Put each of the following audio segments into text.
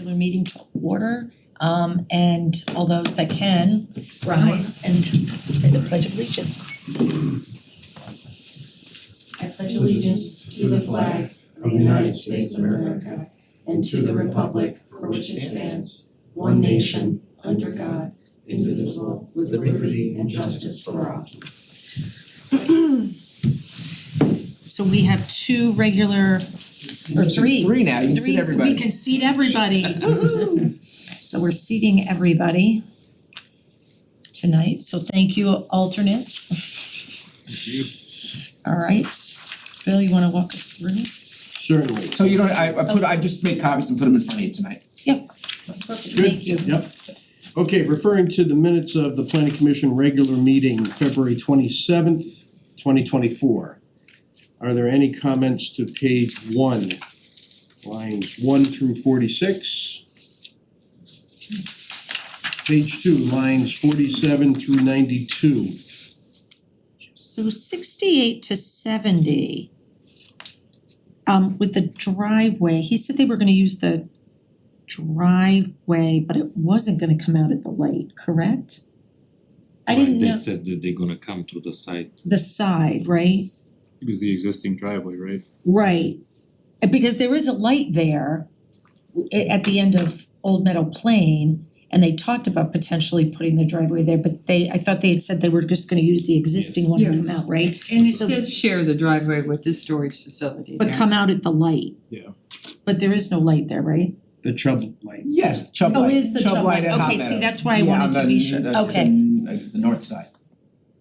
regular meeting to order. And all those that can rise and say the Pledge of Allegiance. I pledge allegiance to the flag of the United States of America and to the republic for which it stands, one nation, under God, indivisible, with liberty and justice for all. So we have two regular, or three. Three now, you can seat everybody. We can seat everybody. So we're seating everybody tonight, so thank you alternates. Thank you. All right, Bill, you wanna walk us through? Certainly. So you don't, I just made copies and put them in front of you tonight. Yep, perfect, Good. thank you. Yep. Okay, referring to the minutes of the planning commission regular meeting, February 27th, 2024. Are there any comments to page 1, lines 1 through 46? Page 2, lines 47 through 92. So 68 to 70. With the driveway, he said they were gonna use the driveway, but it wasn't gonna come out at the light, correct? I didn't They know, said that they're gonna come to the site. the side, right? It was the existing driveway, right? Right, because there is a light there at the end of Old Meadow Plain, and they talked about potentially putting the driveway there, but I thought they had said they were just gonna use the existing one to come Yes. out, right? And it So- does share the driveway with the storage facility there. But come out at the light. Yeah. But there is no light there, right? The Chubb light. Yes, Chubb Oh, light. it is the Chubb light. at Hot Okay, see, Meadow. that's why I wanted to be sure. Yeah, on Okay. the north side.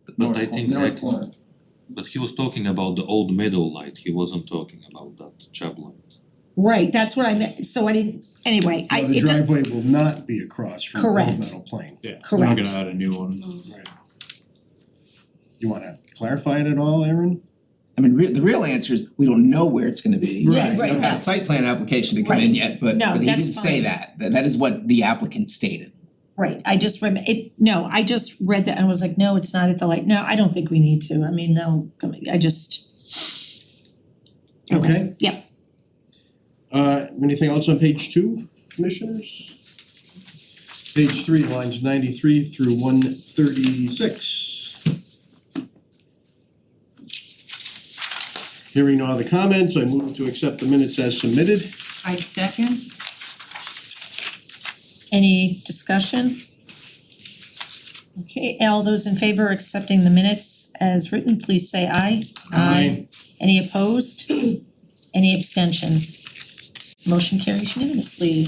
The But north I corner- think north that- corner. But he was talking about the old meadow light, he wasn't talking about that Chubb light. Right, that's what I meant, so I didn't, anyway, No, the it does- driveway will not be across from Old Correct. Meadow Plain. Yeah, we're not Correct. gonna add a new one. Right. You wanna clarify it at all, Aaron? I mean, the real answer is, we don't know where it's gonna be. Yeah, We right, don't have right. a site plan application to come in Right. yet, but No, he that's didn't say fine. that. That is what the applicant stated. right, I just I just read that and was like, no, it's not at the light, no, I don't think we need to, I mean, no, I just. Okay. Yep, Anything else on page 2, commissioners? Page 3, lines 93 through 136. Hearing no other comments, I move to accept the minutes as submitted. I second. any discussion? Okay, all those in favor of accepting the minutes as written, please say aye. Aye. Any opposed? Any abstentions? Motion carries unanimously.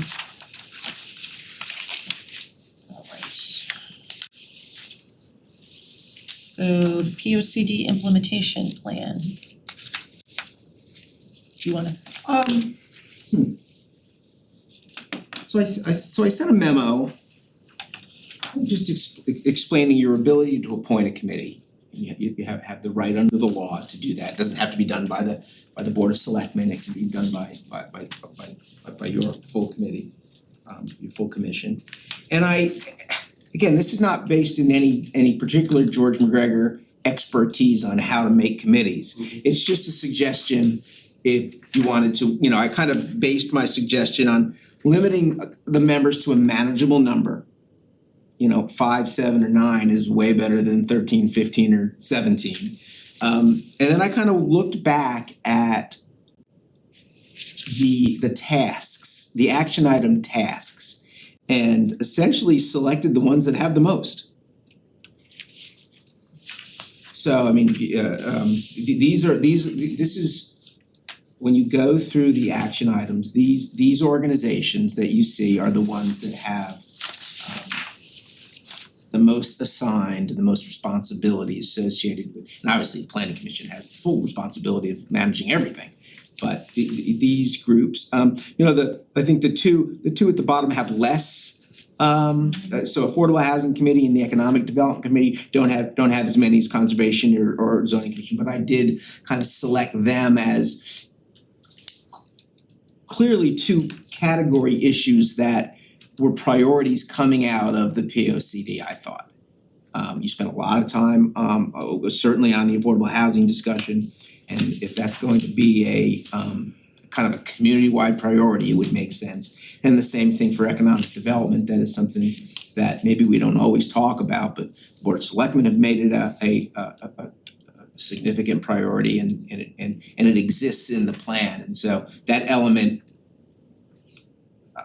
Alright. So the P O C D implementation plan. Do you wanna, So I sent a memo just explaining your ability to appoint a committee. You have the right under the law to do that. It doesn't have to be done by the Board of Selectmen. It can be done by your full committee, your full commission. And again, this is not based in any particular George McGregor expertise on how to make committees. It's just a suggestion if you wanted to, I kind of based my suggestion on limiting the members to a manageable number. 5, 7, or 9 is way better than 13, 15, or 17. And then I kind of looked back at the tasks, the action item tasks, and essentially selected the ones that have the most. So I mean, this is when you go through the action items, these organizations that you see are the ones that have the most assigned, the most responsibility associated with, and obviously the planning commission has the full responsibility of managing everything. But these groups, I think the two at the bottom have less. So Affordable Housing Committee and the Economic Development Committee don't have as many as Conservation or Zoning Commission, but I did kind of select them as clearly two category issues that were priorities coming out of the POCD, I thought. You spent a lot of time, certainly on the affordable housing discussion, and if that's going to be a kind of a community-wide priority, it would make sense And the same thing for economic development, that is something that maybe we don't always talk about, but the Board of Selectmen have made it a significant priority and it exists in the plan. And so that element,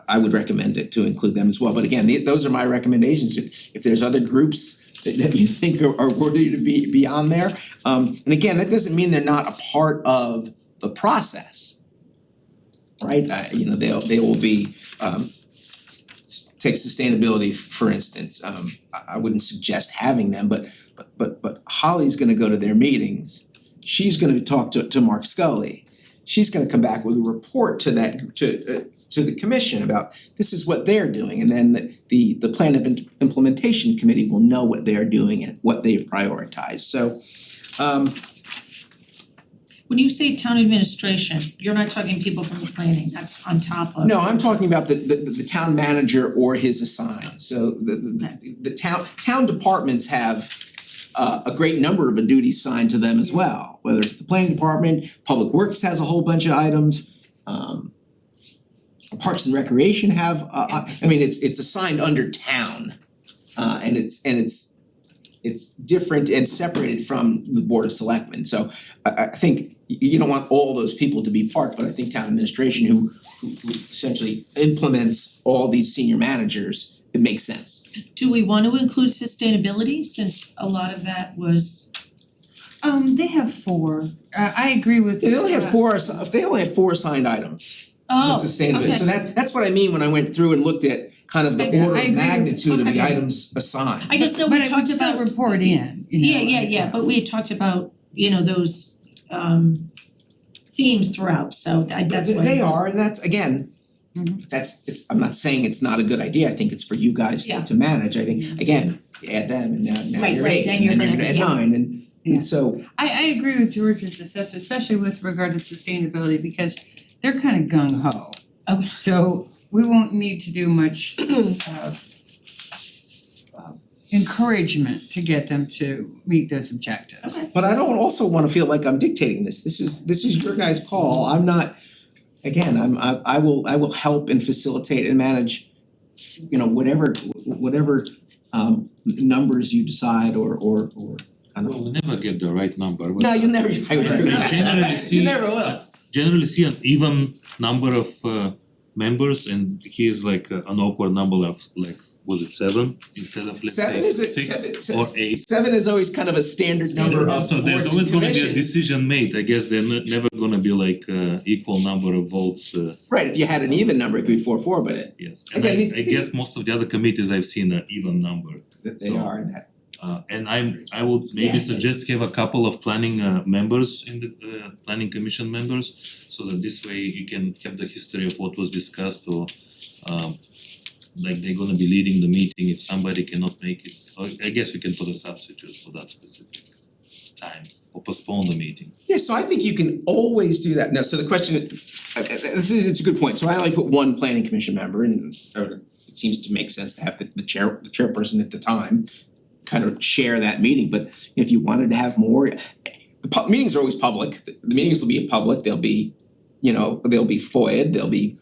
I would recommend it to include them as well. But again, those are my recommendations. If there's other groups that you think are worthy to be on there. And again, that doesn't mean they're not a part of the process, right? They will be, take sustainability, for instance. I wouldn't suggest having them, but Holly's gonna go to their meetings. She's gonna talk to Mark Scully. She's gonna come back with a report to that, to the commission about this is what they're doing, and then the plan of implementation committee will know what they're doing and what they've prioritized. So When you say town administration, you're not talking people from the planning, that's on top of. no, I'm talking about the town manager or his assigned. So the town departments have a great number of duties signed to them as well, whether it's the planning department, Public Works has a whole bunch of items. Parks and Recreation have, I mean, it's assigned under town. And it's different and separated from the Board of Selectmen. So I think you don't want all those people to be part, but I think town administration who essentially implements all these senior managers, it makes sense. Do we want to include sustainability, since a lot of that was, They have four. I agree with. They only have four assigned items. oh, The sustainability, okay. so that's what I mean when I went through and looked at kind of the Okay. order I of agree with- magnitude of the okay. items assigned. I just know we But talked would about. still report in, you know. Yeah, but we had talked about, those themes throughout, so that's why. They are, and that's again, Mhm. I'm not saying it's not a good idea, I think it's for you guys Yeah. to manage, I think, again, you add them and now Right, you're right, eight, then and you're then you're gonna- gonna add yeah. nine, Yeah. and so, I agree with George's assessment, especially with regard to sustainability, because they're kind of gung ho. Okay. So we won't need to do much encouragement to get them to meet those objectives. Okay. but I don't also wanna feel like I'm dictating this, this is your guys' call, I'm not, again, I will help and facilitate and manage, whatever numbers you decide or kind Well, of. we never get the right number, but No, you'll never, generally see. you never will. Generally see an even number of members, and here's like an awkward number of like, was it 7 instead of let's Seven say is a, 6 seven, or 8? seven is always kind of a standard number of So there's boards always and gonna be a commissions. decision made, I guess they're never gonna be like equal number of votes, Right, if you had an even number, it could be 4-4, but yes. And Okay, I guess most of the other committees I've seen an even number. they So- are in that. And I would maybe Yeah. suggest have a couple of planning members in the planning commission members, so that this way you can have the history of what was discussed, or like they're gonna be leading the meeting if somebody cannot make it. Or I guess you can put a substitute for that specific time or postpone the meeting. Yeah, so I think you can always do that. Now, so the question, it's a good point. So I only put one planning commission member, and it seems to make sense to have the chairperson at the time kind of share that meeting, but if you wanted to have more, the meetings are always public. The meetings will be public, they'll be, they'll be FOIA'd, they'll be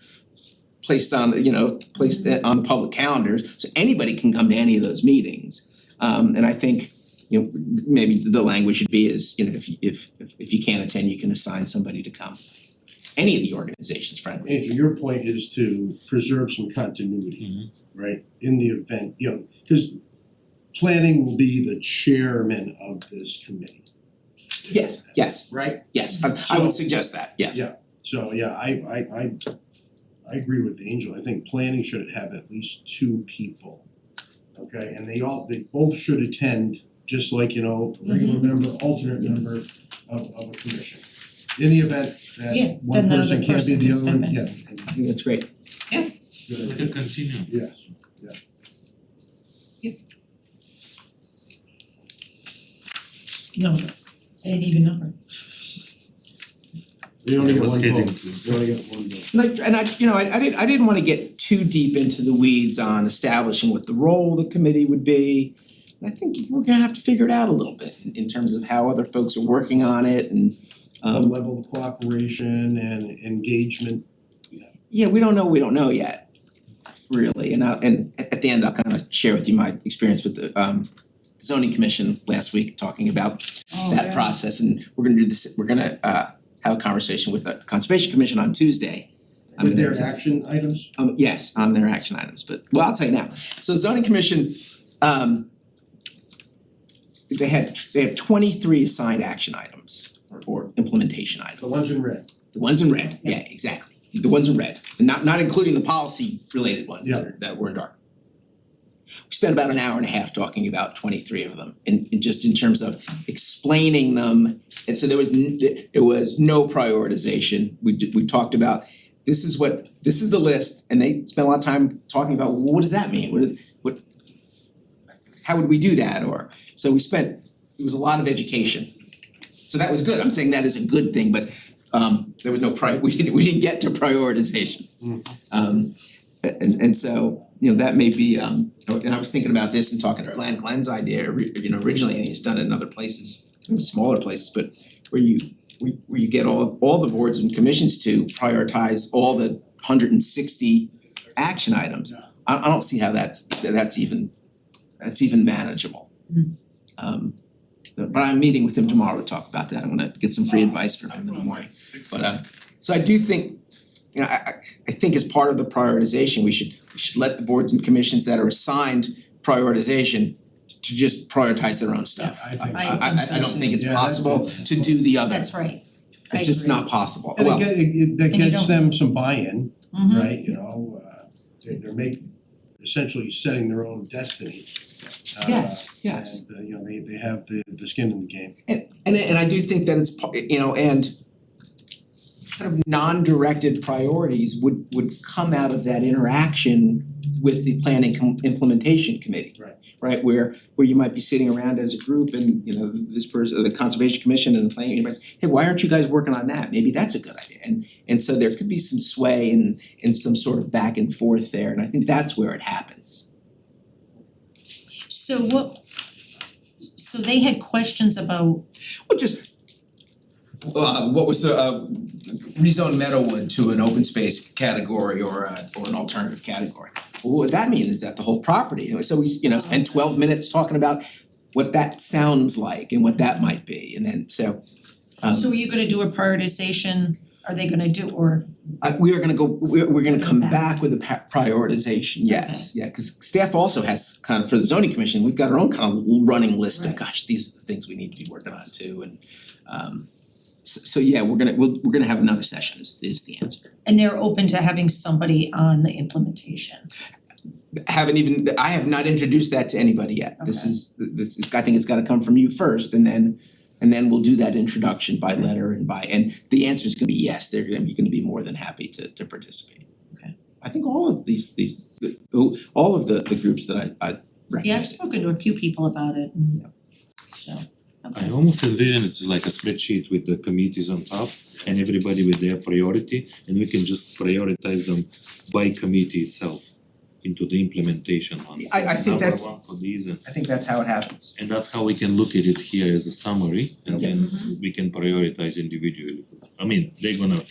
placed on the public calendars, so anybody can come to any of those meetings. And I think, maybe the language should be is, if you can't attend, you can assign somebody to come. Any of the organizations, frankly. Andrew, your point is to preserve some continuity, right, in the event, cause planning will be the chairman of this committee. Yes, Right? yes, I would suggest that, yes. Yeah. So, yeah, I agree with Angel, I think planning should have at least 2 people. Okay, and they both should attend, just like, regular member, alternate member of a commission. In the event Yeah, that one then the person other can't be person the can other step one, in. yeah. I think that's great. Good Let idea. it continue. Yeah. No, an even number. They only I get was one getting vote, to- they only get one vote. I didn't wanna get too deep into the weeds on establishing what the role of the committee would be. I think we're gonna have to figure it out a little bit in terms of how other folks are working on it and The level of cooperation and engagement. yeah, we don't know yet. really, and at the end, I'll kind of share with you my experience with the zoning commission last week, talking about that process, and we're gonna do this, we're gonna have a conversation with the Conservation Commission on Tuesday. I'm With gonna their action items? yes, on their action items, but well, I'll tell you now. So zoning commission, they had 23 assigned action items or implementation items. The ones in red. The ones in red, yeah, exactly. The ones in red, and not including the policy related ones that were in dark. We spent about an hour and a half talking about 23 of them, in just in terms of explaining them. And so there was no prioritization. We talked about this is the list, and they spent a lot of time talking about, well, what does that mean? How would we do that? Or so it was a lot of education. So that was good. I'm saying that is a good thing, but there was no we didn't get to prioritization. And so, that may be and I was thinking about this and talking to Glenn's idea, originally, and he's done it in other places, smaller places, but where you get all the boards and commissions to prioritize all the 160 action items. I don't see how that's even manageable. But I'm meeting with him tomorrow to talk about that. I'm gonna get some free advice from him in the morning. But so I do think, I think as part of the prioritization, we should let the boards and commissions that are assigned prioritization to just prioritize their own stuff. Yeah, I think I don't think it's Yeah, possible to do the other. That's right. I It's just agree. not possible. And Well, that you gets don't- them some buy-in, Mhm. right, they're essentially setting their own destiny. yes. And they have the skin in the game. And I do think that it's and kind of non-directed priorities would come out of that interaction with the planning implementation committee. Right, where you might be sitting around as a group and this person, or the conservation commission and the planning, you might say, hey, why aren't you guys working on that? Maybe that's a good idea. And so there could be some sway and some sort of back and forth there, and I think that's where it happens. So they had questions about, Well, just what was the rezone Meadowwood to an open space category or an alternative category? Well, what that means is that the whole property, so we spent 12 minutes talking about what that sounds like and what that might be, and then so so are you gonna do a prioritization, are they gonna do, or? we're gonna come back with a prioritization, yes, yeah, cause staff also has kind of, for the zoning commission, we've got our own kind of running list of, Right. gosh, these are the things we need to be working on too, and so yeah, we're gonna have another session is the answer. And they're open to having somebody on the implementation. I have not introduced that to anybody yet. This Okay. I think it's gotta come from you first, and then we'll do that introduction by letter and the answer is gonna be yes, they're gonna be more than happy to participate. Okay. I think all of all of the groups that I Yeah, I've recommended. spoken to a few people about it, and so, I okay. almost envision it as like a spreadsheet with the committees on top and everybody with their priority, and we can just prioritize them by committee itself into the implementation ones. I think that's- Number one for these, I think that's how it happens. and that's how we can look at it here as a summary, and then we can prioritize individually. I mean, they're gonna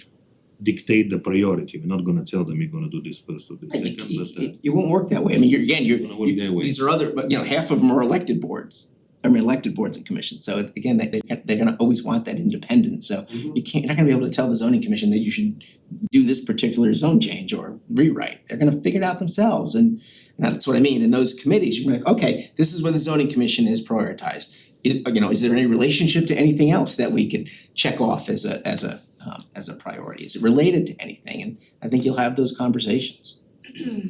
dictate the priority, we're not gonna tell them you're gonna do this first or this second, but It won't work that way. I mean, you're gonna work their way. these are other, but half of them are elected boards. Elected boards and commissions, so again, they're gonna always want that independence, so you're not gonna be able to tell the zoning commission that you should do this particular zone change or rewrite. They're gonna figure it out themselves, and that's what I mean. In those committees, you're like, okay, this is where the zoning commission is prioritized. Is there any relationship to anything else that we can check off as a priority? Is it related to anything? And I think you'll have those conversations.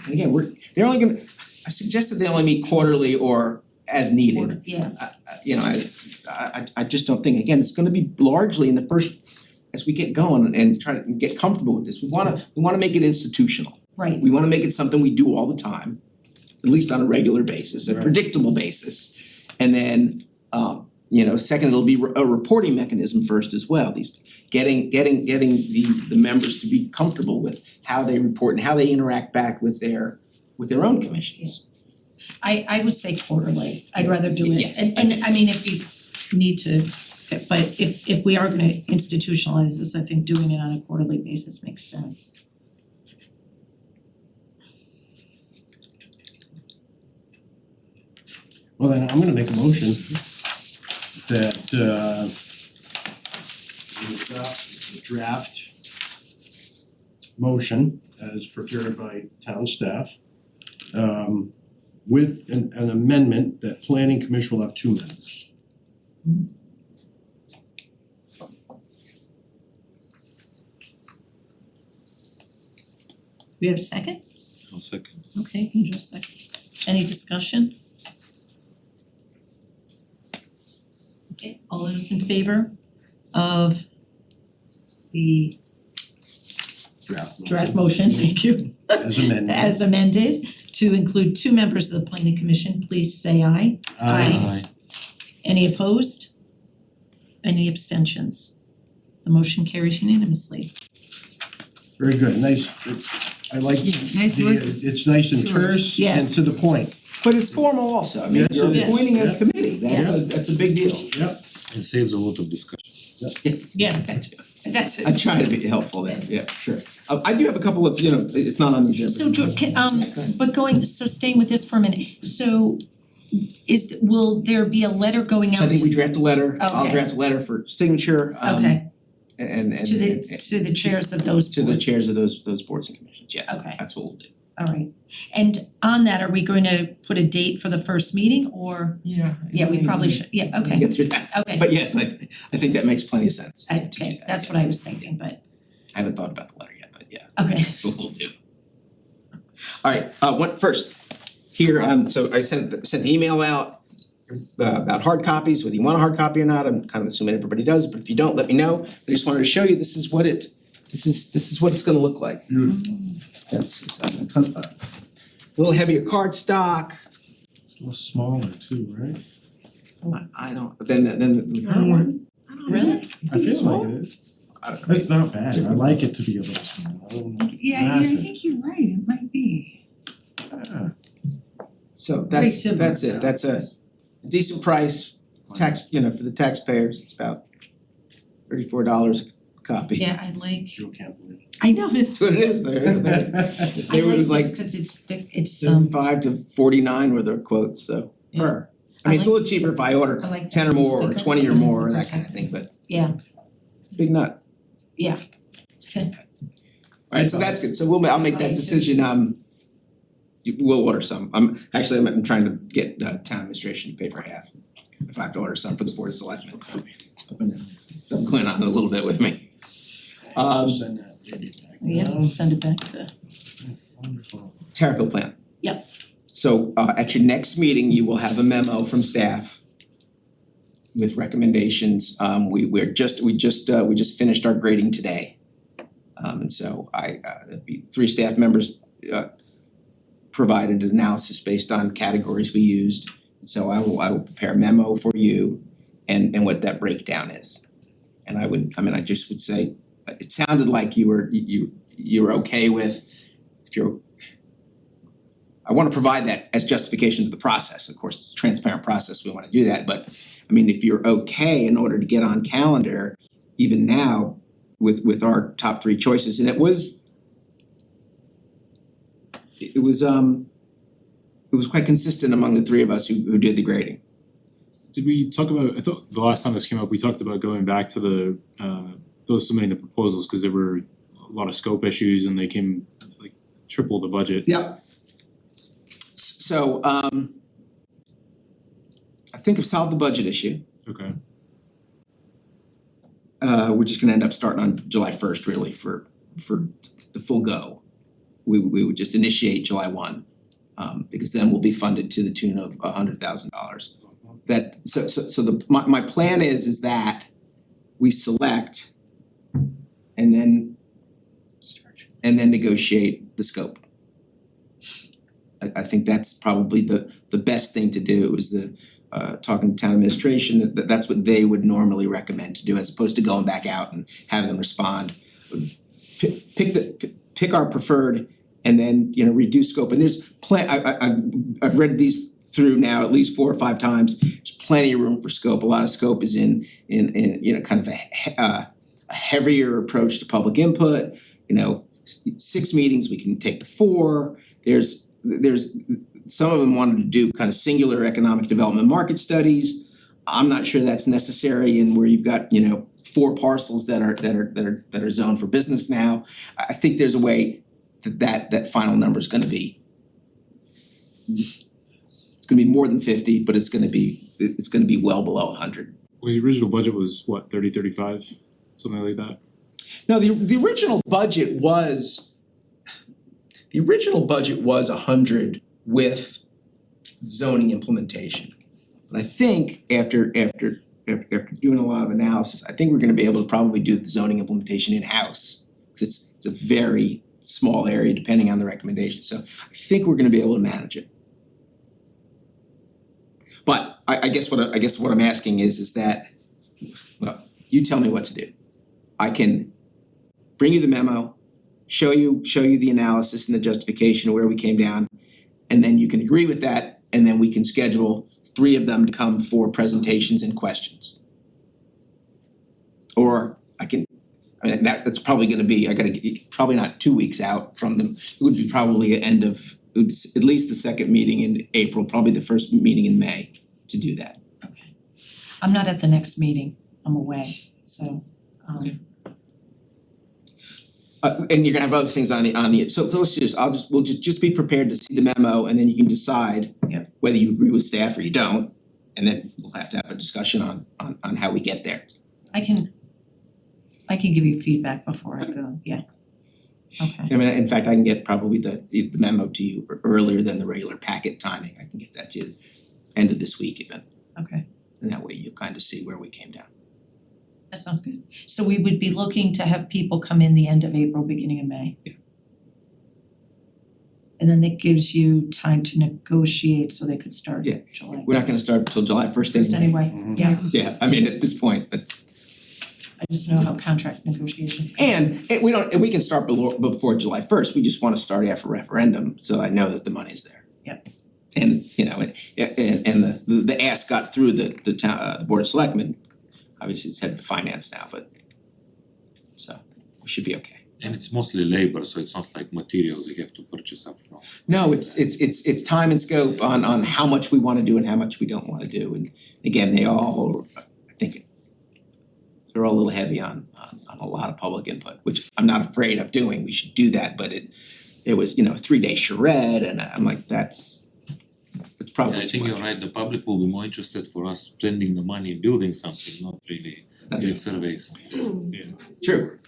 And again, they're only gonna, I suggested they only meet quarterly or as needed. Yeah, I just don't think, again, it's gonna be largely in the first, as we get going and try to get comfortable with this, we wanna make it institutional. right, We wanna make it something we do all the time, at least on a regular basis, a Right. predictable basis. And then second, it'll be a reporting mechanism first as well, these getting the members to be comfortable with how they report and how they interact back with their own commissions. I would say quarterly, I'd rather do it, Yes, and I mean, if you need to, but if we are gonna institutionalize this, I think doing it on a quarterly basis makes sense. Well, then I'm gonna make a motion that we adopt the draft motion as prepared by town staff with an amendment that planning commission will have 2 members. We have a second? I'll second. Okay, Andrew, second. Any discussion? Okay, all those in favor of the draft motion, thank you, As amended. as amended, to include 2 members of the planning commission, please say aye. Aye. Any opposed? Any abstentions? The motion carries unanimously. Very good, nice, I like Nice the, work. it's nice and terse and Yes. to the point. But it's formal also, I mean, Yes, you're it is. appointing a Yeah. committee, that's a big deal. Yep. It saves a lot of discussion. Yeah, that's it. I try to be helpful there, yeah, sure. I do have a couple of, it's not on the agenda. So George, so staying with this for a minute, so will there be a letter going out So I think we draft a letter, I'll Okay. draft a letter for signature, Okay, and to the chairs of those to the boards? chairs of those boards and commissions, yes, Okay. that's what we'll do. Alright, and on that, are we going to put a date for the first meeting or? Yeah. Yeah, we probably should, yeah, okay, Get through that, okay. but yes, I think that makes plenty of sense to do Okay, that, that's yes. what I was thinking, but, I haven't thought about the letter yet, but yeah, okay. that's what we'll do. Alright, first, here, so I sent the email out about hard copies, whether you want a hard copy or not, I'm kind of assuming everybody does, but if you don't, let me know. I just wanted to show you, this is what it's gonna look like. Beautiful. That's a little heavier cardstock. It's a little smaller too, right? I don't, then the current one. Really? I feel like it is. I don't know. It's not bad. I like it to be a little small. I don't know. Yeah, I Massive. think you're right, it might be. Yeah. So Very that's similar, it, though. that's a decent price, for the taxpayers, it's about $34 a copy. Yeah, I like, Joe can't believe it. I know this, That's what it is there. I They were, like it was like this cause it's 35 to 49 were their quotes, so Yeah. per. I mean, it's a little cheaper if I order I like 10 or that. more, or It's 20 or thicker. more, or It's that kind of thing, but yeah, it's a big nut. it's thin. Alright, so that's good, so I'll make that decision, we'll order some, I'm trying to get town administration to pay for half. If I have to order some for the board of selectmen, so I'm going on a little bit with me. Send that baby back. Yeah, send it back to, Wonderful. Tariff plan. Yep. So at your next meeting, you will have a memo from staff with recommendations. We just finished our grading today. And so there'll be 3 staff members provided an analysis based on categories we used. So I will prepare a memo for you and what that breakdown is. And I just would say, it sounded like you were okay with, I wanna provide that as justification to the process. Of course, it's a transparent process, we wanna do that, but I mean, if you're okay in order to get on calendar, even now, with our top 3 choices, and it was quite consistent among the 3 of us who did the grading. Did we talk about, I thought the last time this came up, we talked about going back to the those submitting the proposals, cause there were a lot of scope issues and they came like triple the budget. Yep. So I think I've solved the budget issue. Okay. We're just gonna end up starting on July 1st really for the full go. We would just initiate July 1, because then we'll be funded to the tune of $100,000. My plan is that we select and then negotiate the scope. I think that's probably the best thing to do is talking to town administration, that's what they would normally recommend to do, as opposed to going back out and having them respond. Pick our preferred and then, reduce scope, and there's I've read these through now at least 4 or 5 times, there's plenty of room for scope, a lot of scope is in kind of a heavier approach to public input, 6 meetings we can take to 4, there's there's, some of them wanted to do kind of singular economic development market studies. I'm not sure that's necessary in where you've got, 4 parcels that are zoned for business now. I think there's a way that final number is gonna be, it's gonna be more than 50, but it's gonna be well below 100. Well, the original budget was what, 35, something like that? No, the original budget was 100 with zoning implementation. And I think after doing a lot of analysis, I think we're gonna be able to probably do the zoning implementation in-house. Cause it's a very small area depending on the recommendation, so I think we're gonna be able to manage it. But I guess what I'm asking is that, well, you tell me what to do. I can bring you the memo, show you the analysis and the justification of where we came down, and then you can agree with that, and then we can schedule 3 of them to come for presentations and questions. Or that's probably gonna be, probably not 2 weeks out from them. It would be probably at least the second meeting in April, probably the first meeting in May to do that. Okay. I'm not at the next meeting, I'm away, so Okay. And you're gonna have other things on the, so we'll just be prepared to see the memo, and then you can decide Yep. whether you agree with staff or you don't, and then we'll have to have a discussion on how we get there. I can give you feedback before I go, yeah. Okay. I mean, in fact, I can get probably the memo to you earlier than the regular packet timing. I can get that to you end of this week even, Okay, and that way you'll kind of see where we came down. that sounds good. So we would be looking to have people come in the end of April, beginning of May? Yeah. And then that gives you time to negotiate so they could start Yeah. July. We're not gonna start until July 1st anyway. Anyway, yeah, Yeah, I mean, at this point, I just know how contract negotiations go. and we can start before July 1st, we just wanna start after referendum, so I know that the money's there. Yep. And the ask got through the town, the Board of Selectmen, obviously it's headed to finance now, but so we should be okay. And it's mostly labor, so it's not like materials you have to purchase up front. No, it's time and scope on how much we wanna do and how much we don't wanna do, and again, I think they're all a little heavy on a lot of public input, which I'm not afraid of doing, we should do that, but it was, a 3-day charrette, and I'm like, it's probably Yeah, I too think you're much. right, the public will be more interested for us spending the money building something, not really doing surveys. True.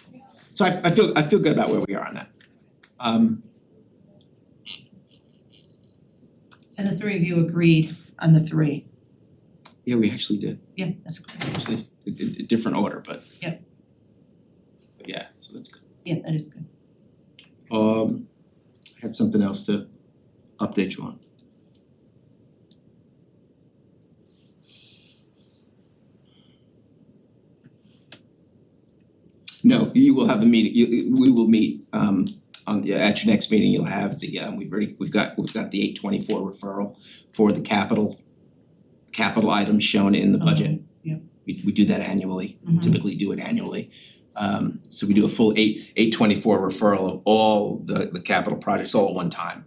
So I feel good about where we are on that. And the 3 of you agreed on the 3. Yeah, we actually did, Yeah, that's great. obviously a different order, but. Yep. But yeah, so that's good. Yeah, that is good. I had something else to update you on. No, you will have the meeting, we will meet at your next meeting, you'll have the we've got the 824 referral for the capital items shown in the budget. Yeah. We do that annually, Mhm. typically do it annually. So we do a full 824 referral of all the capital projects all at one time.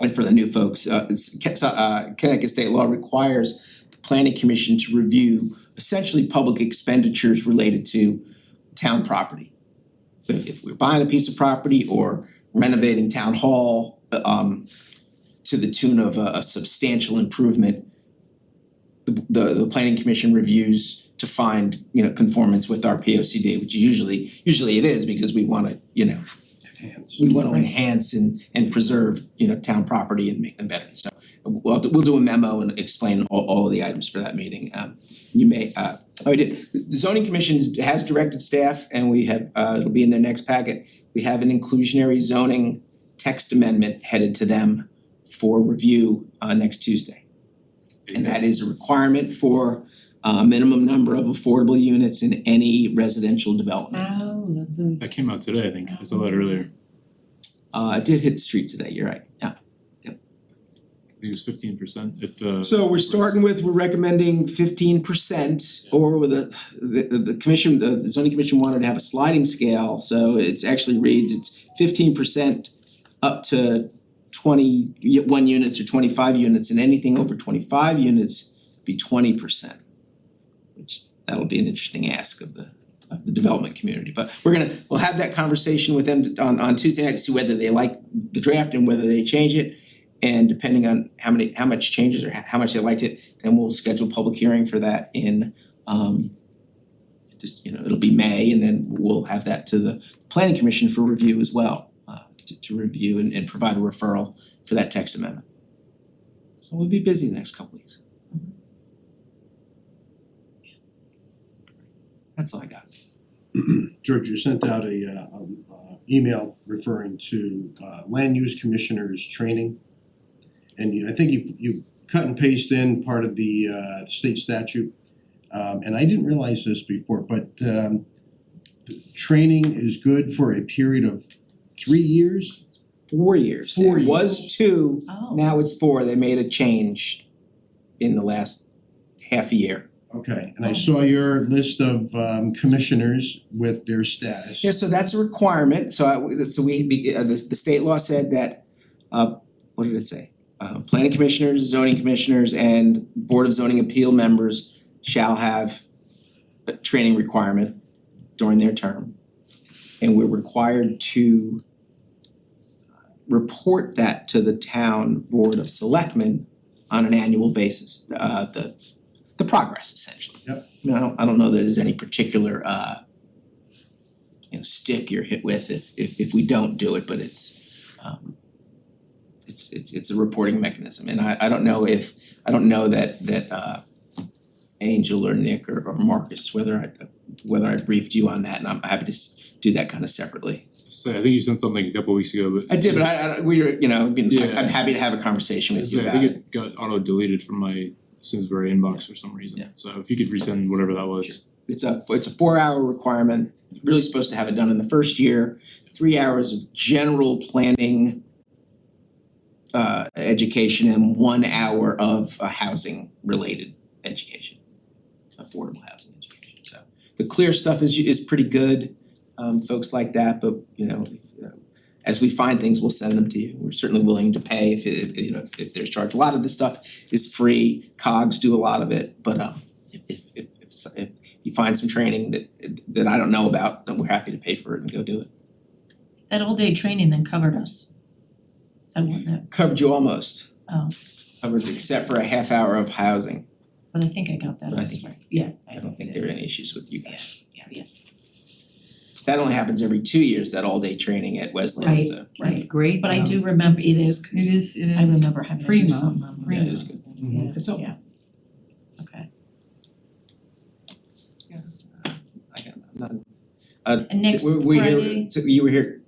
And for the new folks, Connecticut state law requires the planning commission to review essentially public expenditures related to town property. If we're buying a piece of property or renovating town hall to the tune of a substantial improvement, the planning commission reviews to find, conformance with our P O C D, which usually it is because we wanna, enhance and preserve, town property and make them better. So we'll do a memo and explain all of the items for that meeting. The zoning commission has directed staff, and we have, it'll be in their next packet. We have an inclusionary zoning text amendment headed to them for review next Tuesday. And that is a requirement for a minimum number of affordable units in any residential development. Oh, lovely. That came out today, I think, I saw that earlier, It did hit the street today, you're right, yeah. I think it was 15% if So we're recommending 15%, or with the commission, the zoning commission wanted to have a sliding scale, so it's actually reads, it's 15% up to 21 units or 25 units, and anything over 25 units be 20%. Which that'll be an interesting ask of the development community, but we'll have that conversation with them on Tuesday night to see whether they like the draft and whether they change it. And depending on how much changes or how much they liked it, then we'll schedule public hearing for that in it'll be May, and then we'll have that to the planning commission for review as well, to review and provide a referral for that text amendment. So we'll be busy the next couple weeks. That's all I got. George, you sent out a email referring to land use commissioners training. And I think you cut and paste in part of the state statute. And I didn't realize this before, but the training is good for a period of 3 years? 4 years. 4 years. It was 2, Oh. now it's 4. They made a change in the last half a year. Okay, and I saw your list of commissioners with their status. Yeah, so that's a requirement. The state law said that, what did it say? Planning commissioners, zoning commissioners, and Board of Zoning Appeal members shall have a training requirement during their term. And we're required to report that to the town Board of Selectmen on an annual basis, the progress essentially. Yep. I mean, I don't know that there's any particular stick you're hit with if we don't do it, but it's a reporting mechanism. And I don't know that Angel or Nick or Marcus, whether I briefed you on that, and I'm happy to do that kind of separately. So I think you sent something a couple weeks ago, but. I did, but Yeah. I'm happy to have a conversation with you I about think it. it got auto deleted from my Simsbury inbox for some reason. Yeah. So if you could resend whatever that was. It's a 4-hour requirement. You're really supposed to have it done in the first year. 3 hours of general planning education and 1 hour of housing related education, affordable housing education. So the clear stuff is pretty good, folks like that, but as we find things, we'll send them to you. We're certainly willing to pay if there's charge. A lot of this stuff is free. COGS do a lot of it, but if you find some training that I don't know about, then we're happy to pay for it and go do it. That all-day training then covered us. That wasn't it? Covered you almost. Oh, Covered except for a half hour of housing. but I think I got that But I elsewhere. think- Yeah. I don't think there are any issues with you guys. Yeah. That only happens every 2 years, that all-day training at Wesleyan, Right. so That's great. But I do remember it is, It is, I remember having to do Primo. something on yeah, that. it is good. Yeah. It's helpful. Yeah. Okay. And next We here, Friday, so you were here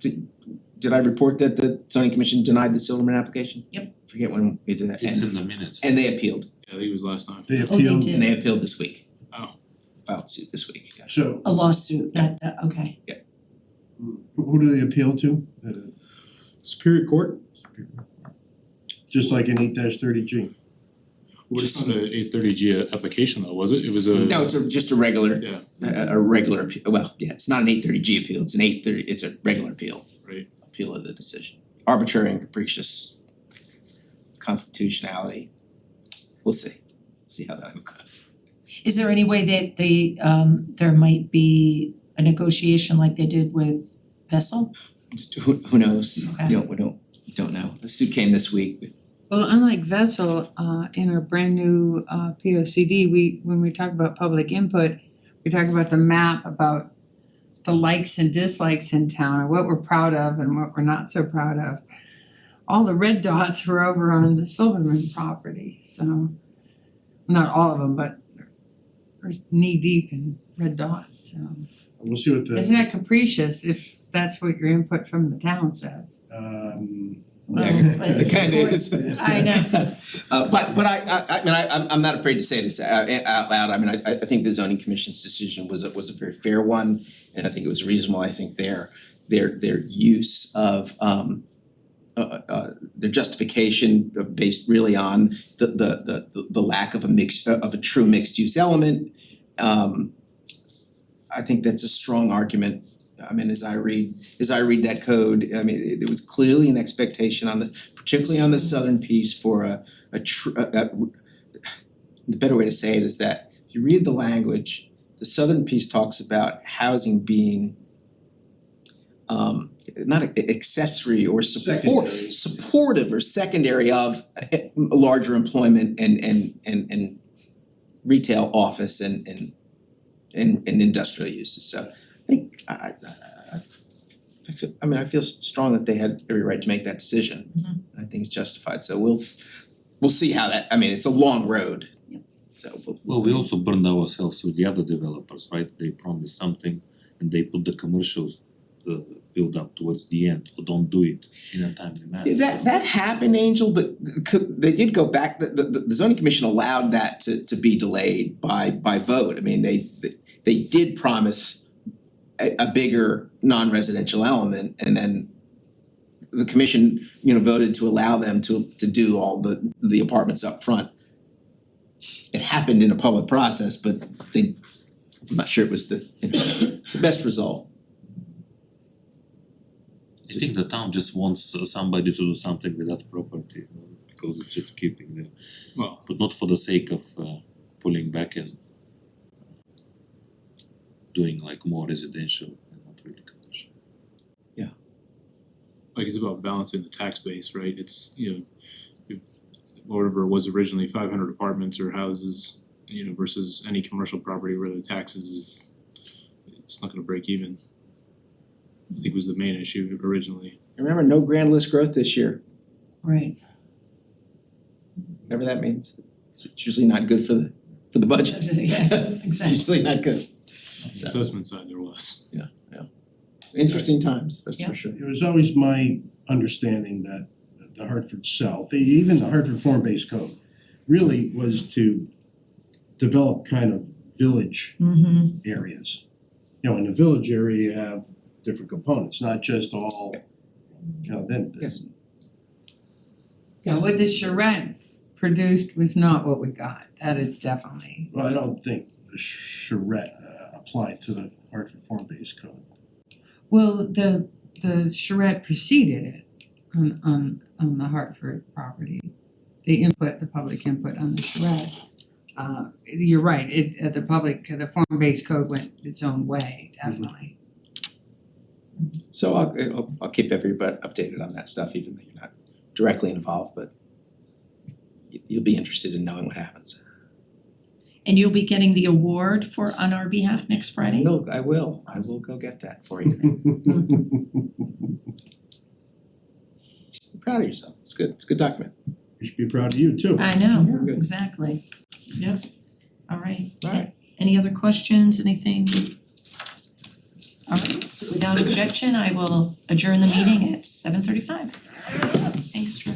did I report that the zoning commission denied the Silverman application? Yep. Forget when we did that, It's and in the minutes. they appealed, Yeah, I think it was last time. They they appealed, did. and they appealed this week. Oh. Filed suit this week. so a lawsuit, not, okay. who do they appeal to? Superior Court? Just like an 8-30G. Well, it's not a 830G application though, was it? It was a. No, it's just a regular, Yeah, a regular appeal, well, yeah, it's not an 830G appeal, it's it's a regular appeal. right. Appeal of the decision. Arbitrary and capricious constitutionality. We'll see how that goes. Is there any way that there might be a negotiation like they did with Vessel? Who knows? Okay. We don't know. The suit came this week. Well, unlike Vessel, in our brand new P O C D, when we talk about public input, we talk about the map, about the likes and dislikes in town, and what we're proud of and what we're not so proud of. All the red dots were over on the Silverman property, so not all of them, but they're knee deep in red dots, so. We'll see what Isn't that capricious if that's what your input from the town says? Well, It kinda of course, is. I know. But I mean, I'm not afraid to say this out loud. I mean, I think the zoning commission's decision was a very fair one, and I think it was reasonable. I think their use of their justification based really on the lack of a true mixed use element. I think that's a strong argument I mean, as I read that code, I mean, there was clearly an expectation on particularly on the southern piece for the better way to say it is that if you read the language, the southern piece talks about housing being not accessory or supportive or secondary of larger employment and retail office and industrial uses. So I think I feel strong that they had every right to make that decision. I think it's justified. So we'll see how that, I mean, it's a long road. So Well, we also burned ourselves with the other developers, right? They promised something and they put the commercials build up towards the end, or don't do it in a timely manner. That happened, Angel, but they did go back, the zoning commission allowed that to be delayed by vote. I mean, they did promise a bigger non-residential element, and then the commission, voted to allow them to do all the apartments up front. It happened in a public process, but I'm not sure it was the best result. I think the town just wants somebody to do something with that property, because it's just keeping them, Well, but not for the sake of pulling back and doing like more residential and not really commercial. like it's about balancing the tax base, right? It's, if whatever it was originally 500 apartments or houses, versus any commercial property where the taxes it's not gonna break even. I think was the main issue originally. Remember, no grand list growth this year, Right. whatever that means. It's usually not good for the budget. Yeah, It's exactly. usually not good. On the assessment side there was. Interesting times, that's Yeah. for sure. It was always my understanding that the Hartford South, even the Hartford Form-Based Code, really was to develop kind of village areas. In a village area, you have different components, not just all, then. Yes. Yeah, what the charrette produced was not what we got, that is definitely. Well, I don't think the charrette applied to the Hartford Form-Based Code. Well, the charrette preceded it on the Hartford property. The public input on the charrette. You're right, the form-based code went its own way, definitely. So I'll keep everybody updated on that stuff, even though you're not directly involved, but you'll be interested in knowing what happens. And you'll be getting the award on our behalf next Friday? No, I will go get that for you. Be proud of yourself, it's good, it's a good document. You should be proud of you too. I know, Good. exactly. Yep. Alright. Alright. Any other questions, anything? Alright, without objection, I will adjourn the meeting at 7:35. Thanks, Drew.